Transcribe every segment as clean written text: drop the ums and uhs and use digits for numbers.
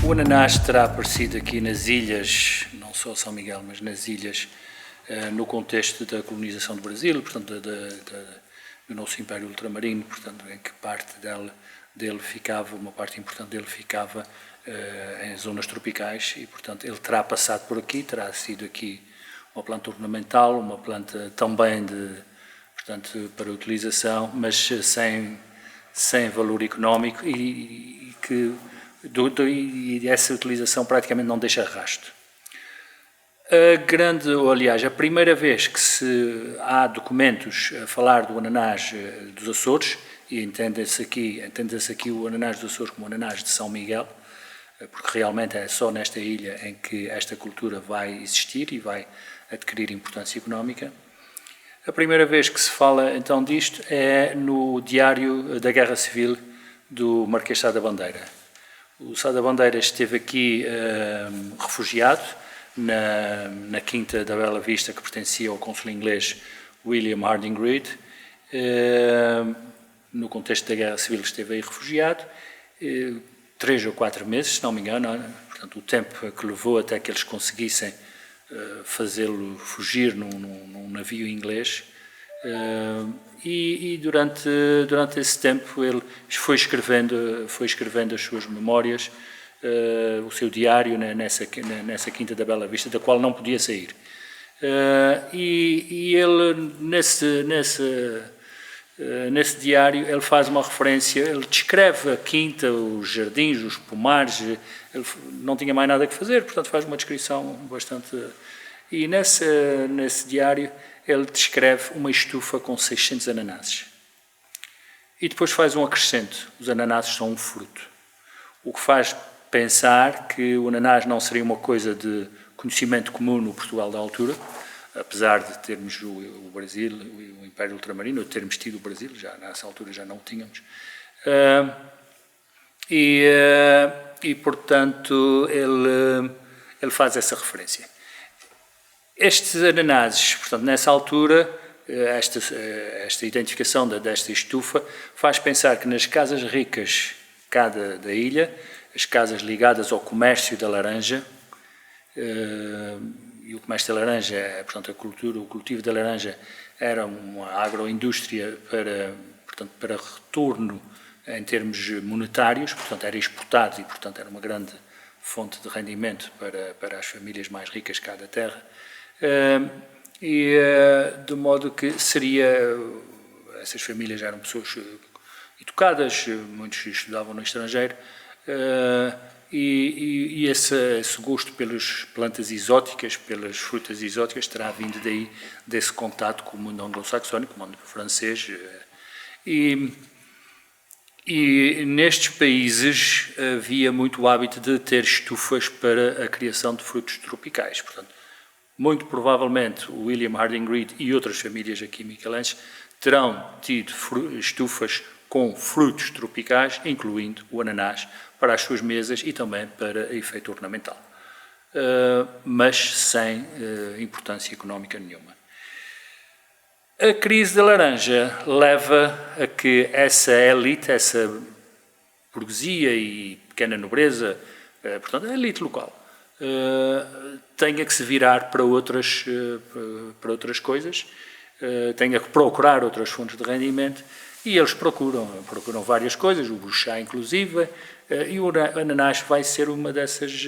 O ananás terá aparecido aqui nas ilhas, não só São Miguel, mas nas ilhas, no contexto da colonização do Brasil, portanto, do nosso Império Ultramarino, portanto, em que parte dele ficava, uma parte importante dele ficava em zonas tropicais e, portanto, ele terá passado por aqui, terá sido aqui uma planta ornamental, uma planta também portanto, para utilização, mas sem valor económico e essa utilização praticamente não deixa rastro. A primeira vez que há documentos a falar do ananás dos Açores, e entende-se aqui o ananás dos Açores como o ananás de São Miguel, porque realmente é só nesta ilha em que esta cultura vai existir e vai adquirir importância económica. A primeira vez que se fala então disto é no Diário da Guerra Civil do Marquês de Sá da Bandeira. O Sá da Bandeira esteve aqui refugiado na Quinta da Bela Vista, que pertencia ao cônsul inglês William Harding Reid. No contexto da Guerra Civil esteve aí refugiado, 3 ou 4 meses, se não me engano, portanto o tempo que levou até que eles conseguissem fazê-lo fugir num navio inglês. E durante esse tempo ele foi escrevendo as suas memórias, o seu diário nessa Quinta da Bela Vista, da qual não podia sair. E ele, nesse diário, ele faz uma referência, ele descreve a quinta, os jardins, os pomares, ele não tinha mais nada que fazer, portanto faz uma descrição bastante... E nesse diário ele descreve uma estufa com 600 ananases. E depois faz um acrescento, os ananases são um fruto. O que faz pensar que o ananás não seria uma coisa de conhecimento comum no Portugal da altura, apesar de termos o Brasil, o Império Ultramarino, ou de termos tido o Brasil, já nessa altura já não o tínhamos. Portanto, ele faz essa referência. Estes ananases, portanto, nessa altura, esta identificação desta estufa faz pensar que nas casas ricas cá da ilha, as casas ligadas ao comércio da laranja, e o comércio da laranja, portanto, o cultivo da laranja era uma agroindústria para retorno em termos monetários, portanto, era exportado e, portanto, era uma grande fonte de rendimento para as famílias mais ricas cá da terra. De modo que essas famílias eram pessoas educadas, muitos estudavam no estrangeiro, e esse gosto pelas plantas exóticas, pelas frutas exóticas, terá vindo desse contato com o mundo anglo-saxónico, com o mundo francês. E nestes países havia muito o hábito de ter estufas para a criação de frutos tropicais. Portanto, muito provavelmente o William Harding Reid e outras famílias aqui micalenses terão tido estufas com frutos tropicais, incluindo o ananás, para as suas mesas e também para efeito ornamental, mas sem importância económica nenhuma. A crise da laranja leva a que essa elite, essa burguesia e pequena nobreza, portanto, a elite local, tenha que se virar para outras coisas, tenha que procurar outras fontes de rendimento, e eles procuram várias coisas, o chá inclusive, e o ananás vai ser uma dessas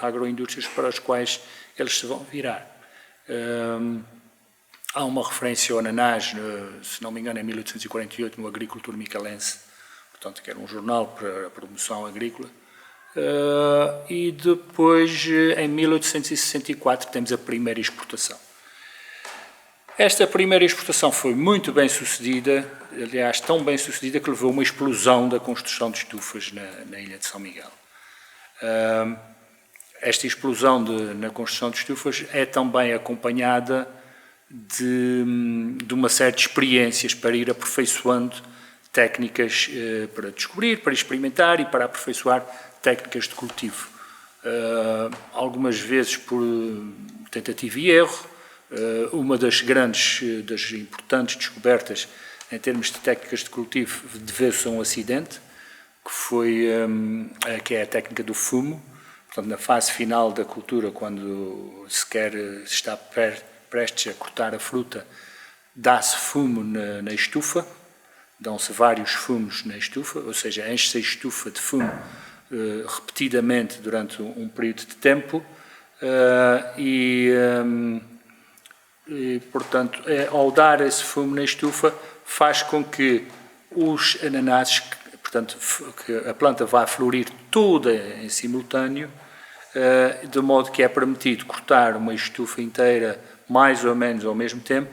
agroindústrias para as quais eles se vão virar. Há uma referência ao ananás, se não me engano, em 1848, no Agricultor Micalense, portanto, que era um jornal para a promoção agrícola. E depois, em 1864, temos a primeira exportação. Esta primeira exportação foi muito bem sucedida, aliás, tão bem sucedida que levou a uma explosão da construção de estufas na ilha de São Miguel. Esta explosão na construção de estufas é também acompanhada de uma série de experiências para ir aperfeiçoando técnicas para descobrir, para experimentar e para aperfeiçoar técnicas de cultivo. Algumas vezes por tentativa e erro. Uma das importantes descobertas em termos de técnicas de cultivo deveu-se a um acidente, que é a técnica do fumo. Portanto, na fase final da cultura, quando se está prestes a cortar a fruta, dá-se fumo na estufa, dão-se vários fumos na estufa, ou seja, enche-se a estufa de fumo repetidamente durante um período de tempo portanto, ao dar esse fumo na estufa, faz com que os ananases, portanto, que a planta vá florir toda em simultâneo, de modo que é permitido cortar uma estufa inteira mais ou menos ao mesmo tempo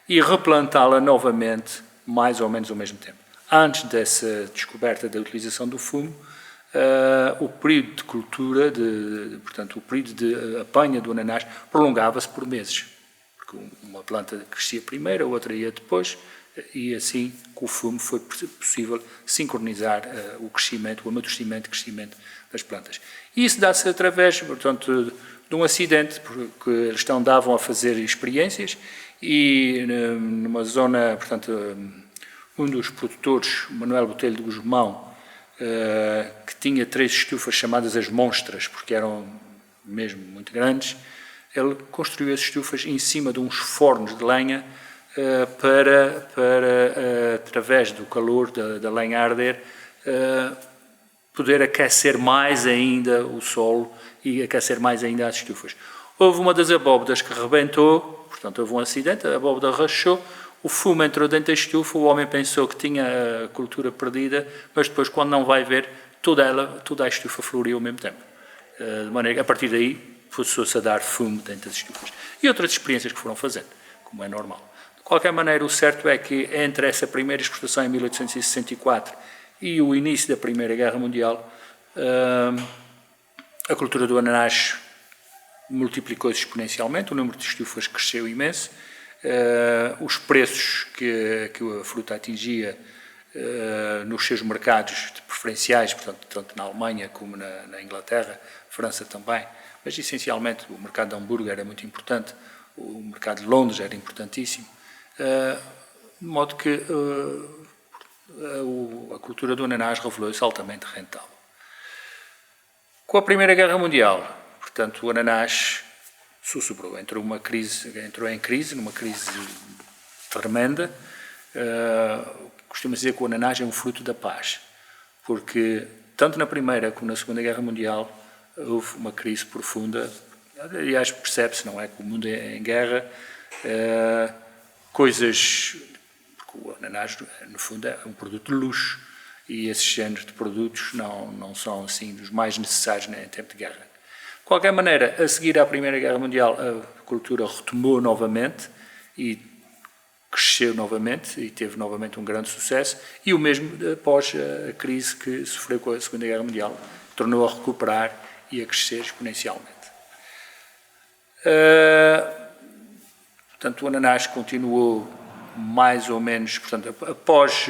e replantá-la novamente mais ou menos ao mesmo tempo. Antes dessa descoberta da utilização do fumo, o período de cultura, portanto, o período de apanha do ananás prolongava-se por meses, porque uma planta crescia primeiro, a outra ia depois, e assim, com o fumo, foi possível sincronizar o crescimento, o amadurecimento e crescimento das plantas. E isso dá-se através, portanto, de um acidente, porque eles andavam a fazer experiências e numa zona, portanto, um dos produtores, Manuel Botelho de Guzmão, que tinha 3 estufas chamadas as monstras, porque eram mesmo muito grandes, ele construiu as estufas em cima de uns fornos de lenha para através do calor da lenha a arder, poder aquecer mais ainda o solo e aquecer mais ainda as estufas. Houve uma das abóbodas que rebentou, portanto houve um acidente, a abóboda rachou, o fumo entrou dentro da estufa, o homem pensou que tinha a cultura perdida, mas depois, quando não vai ver, toda a estufa floriu ao mesmo tempo. De maneira que, a partir daí, passou-se a dar fumo dentro das estufas. E outras experiências que foram fazendo, como é normal. De qualquer maneira, o certo é que entre essa primeira exportação em 1864 e o início da Primeira Guerra Mundial, a cultura do ananás multiplicou-se exponencialmente, o número de estufas cresceu imenso, os preços que a fruta atingia nos seus mercados preferenciais, portanto, tanto na Alemanha como na Inglaterra, França também, mas essencialmente o mercado de Hamburgo era muito importante, o mercado de Londres era importantíssimo, de modo que a cultura do ananás revelou-se altamente rentável. Com a Primeira Guerra Mundial, portanto, o ananás sussurrou, entrou em crise, numa crise tremenda. Costuma-se dizer que o ananás é um fruto da paz, porque tanto na Primeira como na Segunda Guerra Mundial houve uma crise profunda. Aliás, percebe-se, não é, que o mundo é em guerra, porque o ananás, no fundo, é um produto de luxo, e esses géneros de produtos não são, assim, dos mais necessários em tempo de guerra. De qualquer maneira, a seguir à Primeira Guerra Mundial, a cultura retomou novamente e cresceu novamente e teve novamente um grande sucesso, e o mesmo após a crise que sofreu com a Segunda Guerra Mundial, tornou a recuperar e a crescer exponencialmente. Portanto, o ananás continuou mais ou menos, portanto, após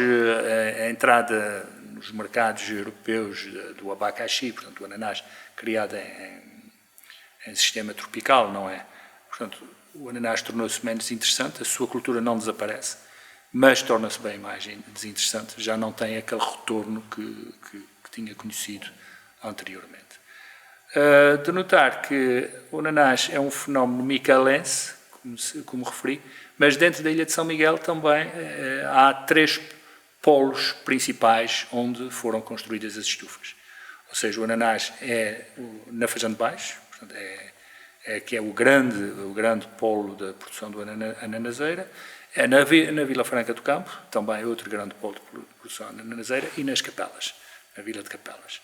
a entrada nos mercados europeus do abacaxi, portanto, o ananás criado em sistema tropical, não é? Portanto, o ananás tornou-se menos interessante, a sua cultura não desaparece, mas torna-se bem mais desinteressante, já não tem aquele retorno que tinha conhecido anteriormente. De notar que o ananás é um fenómeno micalense, como referi, mas dentro da ilha de São Miguel também há 3 polos principais onde foram construídas as estufas. Ou seja, o ananás é na Fajã de Baixo, portanto, que é o grande polo da produção do ananaseira, é na Vila Franca do Campo, também outro grande polo de produção ananaseira, e nas Capelas, na Vila de Capelas.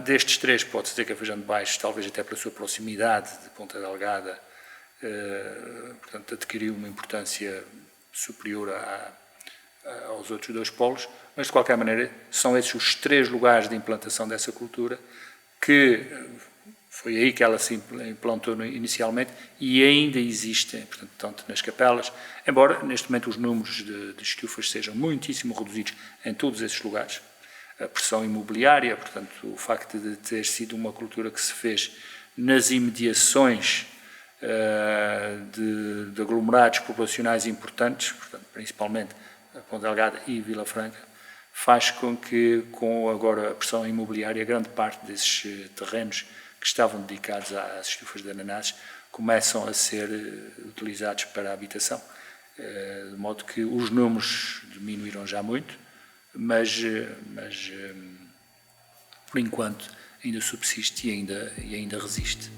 Destes 3, pode-se dizer que a Fajã de Baixo, talvez até pela sua proximidade de Ponta Delgada, portanto, adquiriu uma importância superior aos outros 2 polos, mas de qualquer maneira são esses os 3 lugares de implantação dessa cultura, que foi aí que ela se implantou inicialmente e ainda existem, portanto, tanto nas Capelas, embora neste momento os números de estufas sejam muitíssimo reduzidos em todos esses lugares. A pressão imobiliária, portanto, o facto de ter sido uma cultura que se fez nas imediações de aglomerados populacionais importantes, portanto, principalmente a Ponta Delgada e Vila Franca, faz com que, com agora a pressão imobiliária, grande parte desses terrenos que estavam dedicados às estufas de ananases começam a ser utilizados para a habitação. De modo que os números diminuíram já muito, mas por enquanto ainda subsiste e ainda resiste.